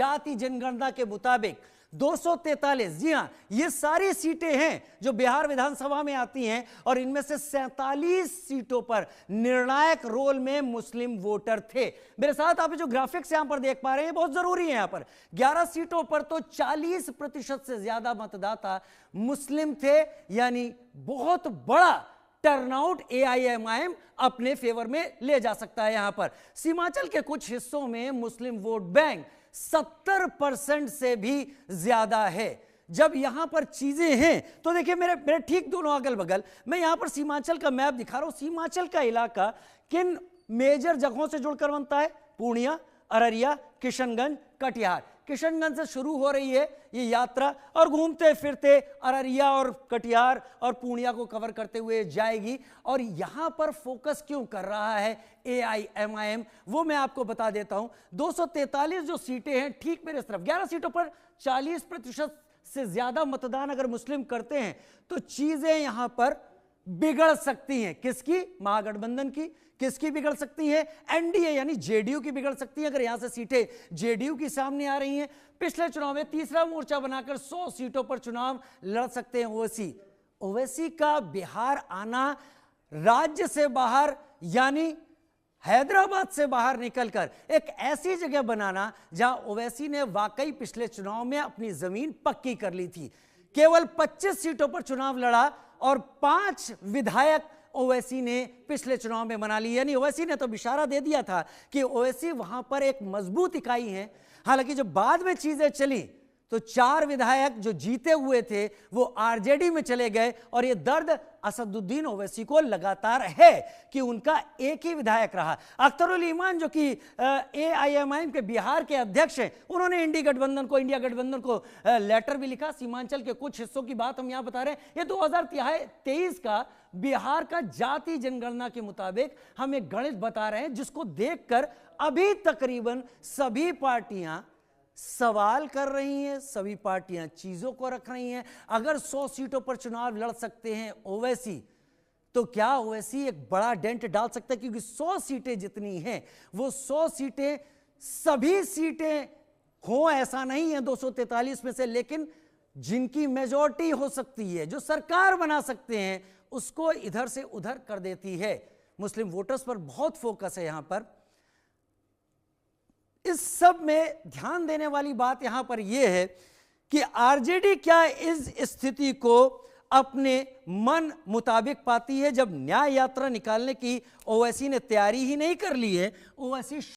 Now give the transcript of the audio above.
जाति जनगणना के मुताबिक 243, जी हां, ये सारी सीटें हैं जो बिहार विधानसभा में आती हैं और इनमें से 47 सीटों पर निर्णायक रोल में मुस्लिम वोटर थे। मेरे साथ आप जो ग्राफिक्स यहां पर देख पा रहे हैं बहुत जरूरी है। यहां पर 11 सीटों पर तो 40% से ज्यादा मतदाता मुस्लिम थे, यानी बहुत बड़ा टर्नआउट एआईएमआईएम अपने फेवर में ले जा सकता है। यहां पर सीमांचल के कुछ हिस्सों में मुस्लिम वोट बैंक 70% से भी ज्यादा है। जब यहां पर चीजें हैं तो देखिए मेरे ठीक दोनों अगल बगल मैं यहां पर सीमांचल का मैप दिखा रहा हूं। सीमांचल का इलाका किन मेजर जगहों से जुड़कर बनता है? पूर्णिया, अररिया, किशनगंज, कटिहार। किशनगंज से शुरू हो रही है ये यात्रा और घूमते फिरते अररिया और कटिहार और पूर्णिया को कवर करते हुए जाएगी। और यहां पर फोकस क्यों कर रहा है एआईएमआईएम, वो मैं आपको बता देता हूं। 243 जो सीटें हैं ठीक मेरे तरफ, 11 सीटों पर 40% से ज्यादा मतदान अगर मुस्लिम करते हैं तो चीजें यहां पर बिगड़ सकती हैं। किसकी? महागठबंधन की। किसकी बिगड़ सकती है? एनडीए यानी जेडीयू की बिगड़ सकती है। अगर यहां से सीटें जेडीयू की सामने आ रही हैं, पिछले चुनाव में तीसरा मोर्चा बनाकर 100 सीटों पर चुनाव लड़ सकते हैं ओवैसी। ओवैसी का बिहार आना, राज्य से बाहर यानी हैदराबाद से बाहर निकलकर एक ऐसी जगह बनाना जहां ओवैसी ने वाकई पिछले चुनाव में अपनी जमीन पक्की कर ली थी। केवल 25 सीटों पर चुनाव लड़ा और 5 विधायक ओवैसी ने पिछले चुनाव में बना ली। यानी ओवैसी ने तो इशारा दे दिया था कि ओवैसी वहां पर एक मजबूत इकाई है। हालांकि जब बाद में चीजें चली तो 4 विधायक जो जीते हुए थे वो आरजेडी में चले गए और ये दर्द असदुद्दीन ओवैसी को लगातार है कि उनका एक ही विधायक रहा। अख्तरुल ईमान जो कि एआईएमआईएम के बिहार के अध्यक्ष हैं, उन्होंने इंडिया गठबंधन को लेटर भी लिखा। सीमांचल के कुछ हिस्सों की बात हम यहां बता रहे हैं। ये 2023 का बिहार का जाति जनगणना के मुताबिक हम एक गणित बता रहे हैं जिसको देखकर अभी तकरीबन सभी पार्टियां सवाल कर रही हैं, सभी पार्टियां चीजों को रख रही हैं। अगर 100 सीटों पर चुनाव लड़ सकते हैं ओवैसी, तो क्या ओवैसी एक बड़ा डेंट डाल सकता है? क्योंकि 100 सीटें जितनी हैं वो 100 सीटें सभी सीटें हो ऐसा नहीं है 243 में से, लेकिन जिनकी मेजॉरिटी हो सकती है, जो सरकार बना सकते हैं, उसको इधर से उधर कर देती है। मुस्लिम वोटर्स पर बहुत फोकस है यहां पर। इस सब में ध्यान देने वाली बात यहां पर यह है कि आरजेडी क्या इस स्थिति को अपने मन मुताबिक पाती है? जब न्याय यात्रा निकालने की ओवैसी ने तैयारी ही नहीं कर ली है, ओवैसी